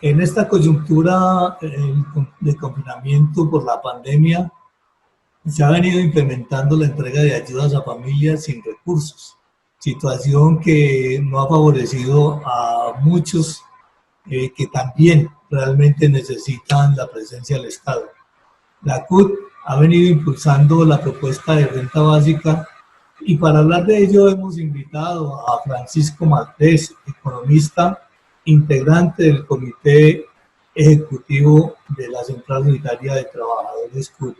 En esta coyuntura de confinamiento por la pandemia, se ha venido implementando la entrega de ayudas a familias sin recursos, situación que no ha favorecido a muchos que también realmente necesitan la presencia del Estado. La CUT ha venido impulsando la propuesta de renta básica y para hablar de ello hemos invitado a Francisco Maltés, economista, integrante del Comité Ejecutivo de la Central Unitaria de Trabajadores CUT.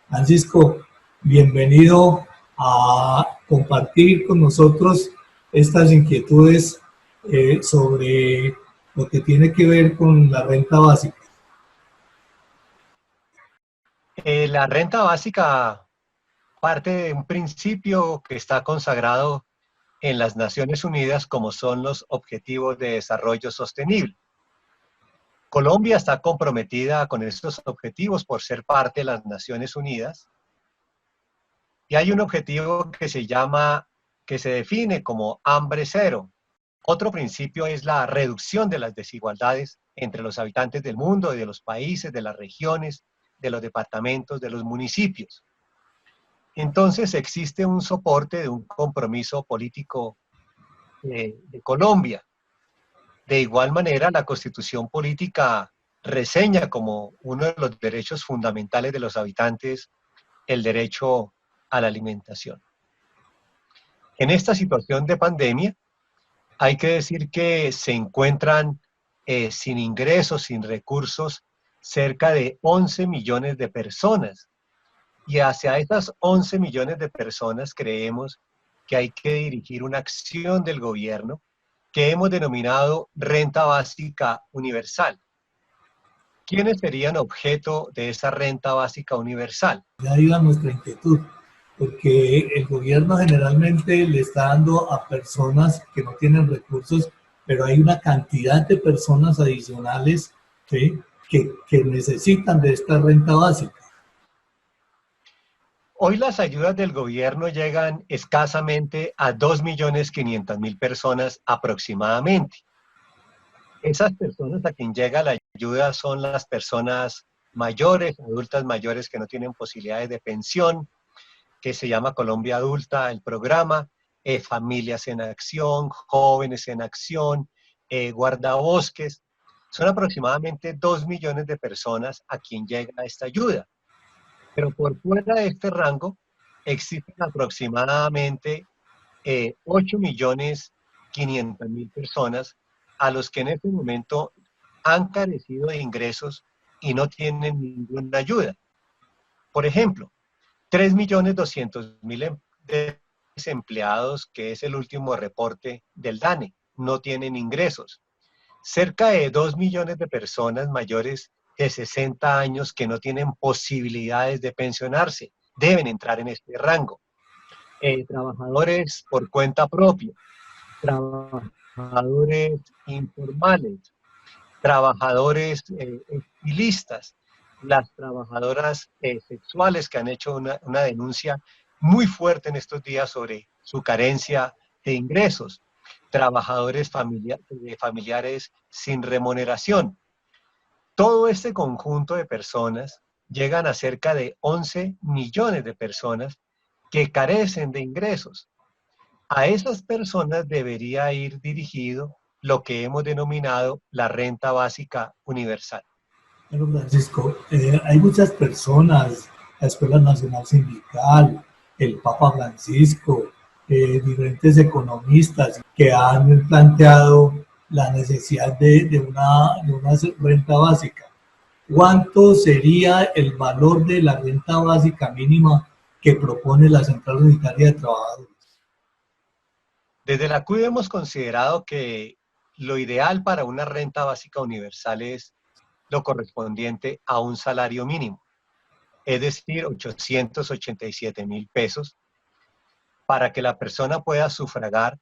Francisco, bienvenido a compartir con nosotros estas inquietudes sobre lo que tiene que ver con la renta básica. La renta básica parte de un principio que está consagrado en las Naciones Unidas como son los Objetivos de Desarrollo Sostenible. Colombia está comprometida con estos objetivos por ser parte de las Naciones Unidas y hay un objetivo que se define como hambre cero. Otro principio es la reducción de las desigualdades entre los habitantes del mundo y de los países, de las regiones, de los departamentos, de los municipios. Entonces existe un soporte de un compromiso político de Colombia. De igual manera, la Constitución política reseña como uno de los derechos fundamentales de los habitantes el derecho a la alimentación. En esta situación de pandemia, hay que decir que se encuentran sin ingresos, sin recursos, cerca de 11 millones de personas. Y hacia esas 11 millones de personas creemos que hay que dirigir una acción del gobierno que hemos denominado renta básica universal. ¿Quiénes serían objeto de esa renta básica universal? Ya iba nuestra inquietud, porque el gobierno generalmente le está dando a personas que no tienen recursos, pero hay una cantidad de personas adicionales, ¿sí?, que necesitan de esta renta básica. Hoy las ayudas del gobierno llegan escasamente a 2.500.000 personas aproximadamente. Esas personas a quien llega la ayuda son las personas mayores, adultas mayores que no tienen posibilidades de pensión, que se llama Colombia Adulta, el programa, Familias en Acción, Jóvenes en Acción, guardabosques. Son aproximadamente 2 millones de personas a quien llega esta ayuda. Pero por fuera de este rango existen aproximadamente 8.500.000 personas a los que en este momento han carecido de ingresos y no tienen ninguna ayuda. Por ejemplo, 3.200.000 desempleados, que es el último reporte del DANE, no tienen ingresos. Cerca de 2 millones de personas mayores de 60 años que no tienen posibilidades de pensionarse, deben entrar en este rango. Trabajadores por cuenta propia, trabajadores informales, trabajadores estilistas, las trabajadoras sexuales que han hecho una denuncia muy fuerte en estos días sobre su carencia de ingresos, trabajadores familiares sin remuneración. Todo este conjunto de personas llegan a cerca de 11 millones de personas que carecen de ingresos. A esas personas debería ir dirigido lo que hemos denominado la renta básica universal. Bueno, Francisco, hay muchas personas, la Escuela Nacional Sindical, el Papa Francisco, diferentes economistas que han planteado la necesidad de una renta básica. ¿Cuánto sería el valor de la renta básica mínima que propone la Central Unitaria de Trabajadores? Desde la CUD hemos considerado que lo ideal para una renta básica universal es lo correspondiente a un salario mínimo, es decir, 887.000 pesos, para que la persona pueda sufragar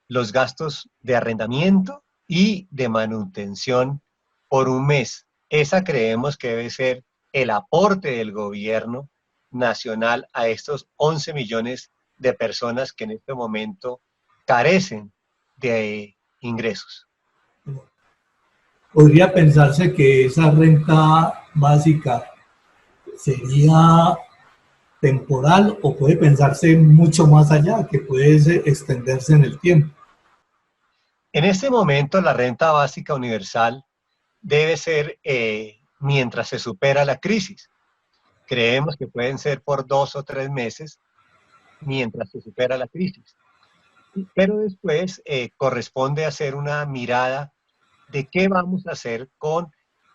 los gastos de arrendamiento y de manutención por un mes. Esa creemos que debe ser el aporte del gobierno nacional a estos 11 millones de personas que en este momento carecen de ingresos. podría pensarse que esa renta básica sería temporal o puede pensarse mucho más allá, que puede extenderse en el tiempo. En este momento, la renta básica universal debe ser mientras se supera la crisis. Creemos que pueden ser por 2 o 3 meses mientras se supera la crisis. Pero después corresponde hacer una mirada de qué vamos a hacer con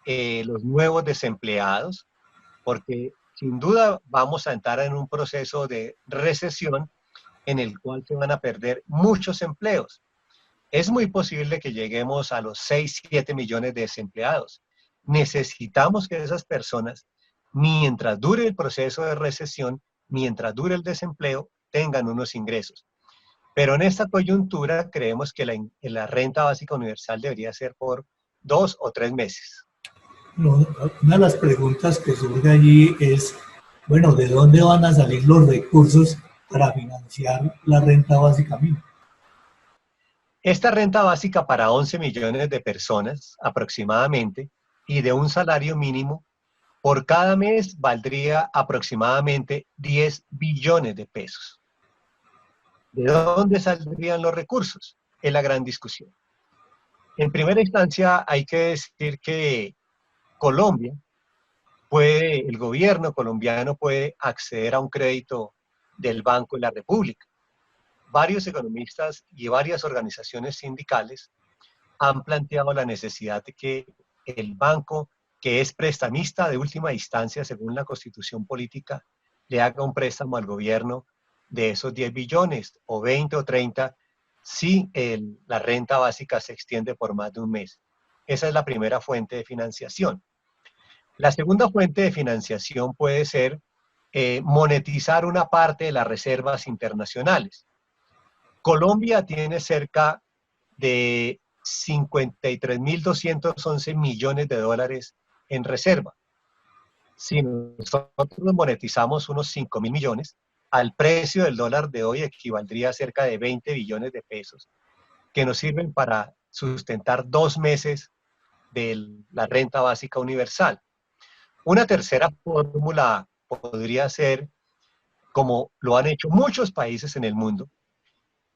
los nuevos desempleados, porque sin duda vamos a entrar en un proceso de recesión en el cual se van a perder muchos empleos. Es muy posible que lleguemos a los 6, 7 millones de desempleados. Necesitamos que esas personas, mientras dure el proceso de recesión, mientras dure el desempleo, tengan unos ingresos. Pero en esta coyuntura creemos que la renta básica universal debería ser por 2 o 3 meses. No, una de las preguntas que surge allí es, bueno, ¿de dónde van a salir los recursos para financiar la renta básica mínima? Esta renta básica para 11 millones de personas aproximadamente y de un salario mínimo por cada mes valdría aproximadamente 10 billones de pesos. ¿De dónde saldrían los recursos? Es la gran discusión. En primera instancia, hay que decir que Colombia el gobierno colombiano puede acceder a un crédito del Banco de la República. Varios economistas y varias organizaciones sindicales han planteado la necesidad de que el banco, que es prestamista de última instancia según la Constitución política, le haga un préstamo al gobierno de esos 10 billones o 20 o 30 si la renta básica se extiende por más de un mes. Esa es la primera fuente de financiación. La segunda fuente de financiación puede ser monetizar una parte de las reservas internacionales. Colombia tiene cerca de 53.211 millones de dólares en reserva. Si nosotros monetizamos unos 5.000 millones, al precio del dólar de hoy equivaldría a cerca de 20 billones de pesos, que nos sirven para sustentar 2 meses de la renta básica universal. Una tercera fórmula podría ser, como lo han hecho muchos países en el mundo,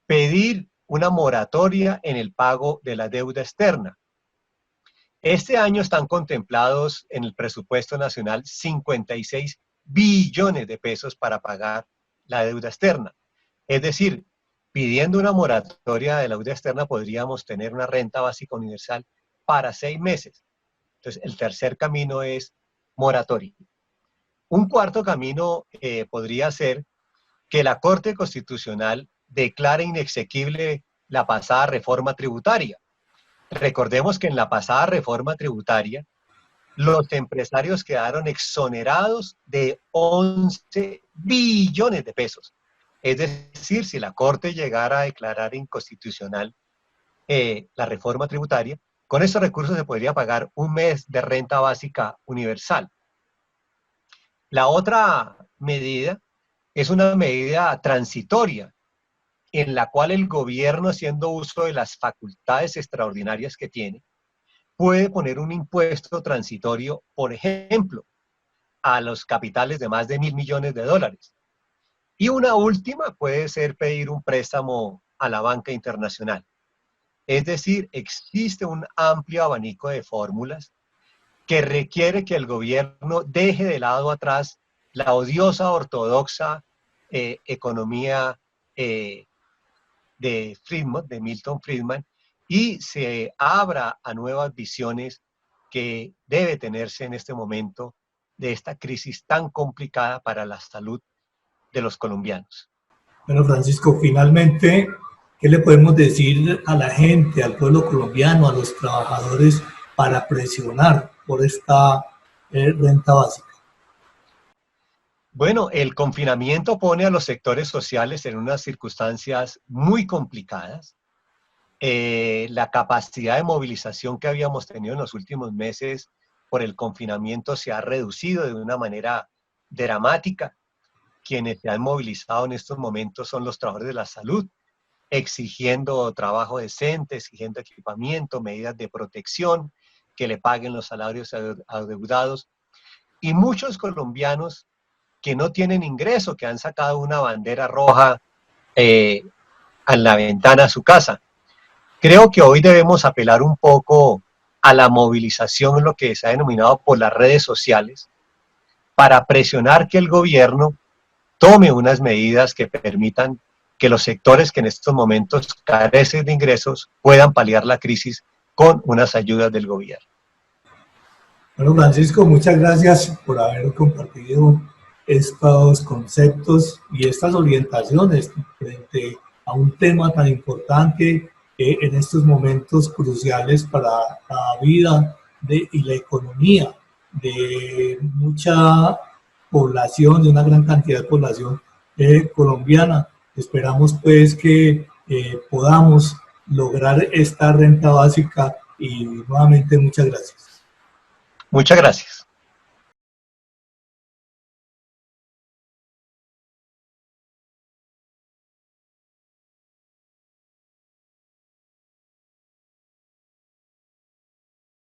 pedir una moratoria en el pago de la deuda externa. Este año están contemplados en el presupuesto nacional 56 billones de pesos para pagar la deuda externa. Es decir, pidiendo una moratoria de la deuda externa podríamos tener una renta básica universal para 6 meses. Entonces, el tercer camino es moratoria. Un cuarto camino podría ser que la Corte Constitucional declare inexequible la pasada reforma tributaria. Recordemos que en la pasada reforma tributaria, los empresarios quedaron exonerados de 11 billones de pesos. Es decir, si la Corte llegara a declarar inconstitucional la reforma tributaria, con esos recursos se podría pagar un mes de renta básica universal. La otra medida es una medida transitoria en la cual el gobierno, haciendo uso de las facultades extraordinarias que tiene, puede poner un impuesto transitorio, por ejemplo, a los capitales de más de 1.000 millones de dólares. Y una última puede ser pedir un préstamo a la banca internacional. Es decir, existe un amplio abanico de fórmulas que requiere que el gobierno deje de lado atrás la odiosa ortodoxa economía de Milton Friedman, y se abra a nuevas visiones que debe tenerse en este momento de esta crisis tan complicada para la salud de los colombianos. Bueno, Francisco, finalmente, ¿qué le podemos decir a la gente, al pueblo colombiano, a los trabajadores para presionar por esta renta básica? Bueno, el confinamiento pone a los sectores sociales en unas circunstancias muy complicadas. La capacidad de movilización que habíamos tenido en los últimos meses por el confinamiento se ha reducido de una manera dramática. Quienes se han movilizado en estos momentos son los trabajadores de la salud, exigiendo trabajo decente, exigiendo equipamiento, medidas de protección, que le paguen los salarios adeudados, y muchos colombianos que no tienen ingreso, que han sacado una bandera roja a la ventana de su casa. Creo que hoy debemos apelar un poco a la movilización, lo que se ha denominado por las redes sociales, para presionar que el gobierno tome unas medidas que permitan que los sectores que en estos momentos carecen de ingresos puedan paliar la crisis con unas ayudas del gobierno. Bueno, Francisco, muchas gracias por haber compartido estos conceptos y estas orientaciones frente a un tema tan importante en estos momentos cruciales para la vida y la economía de mucha población, de una gran cantidad de población colombiana. Esperamos pues que podamos lograr esta renta básica y nuevamente muchas gracias. Muchas gracias.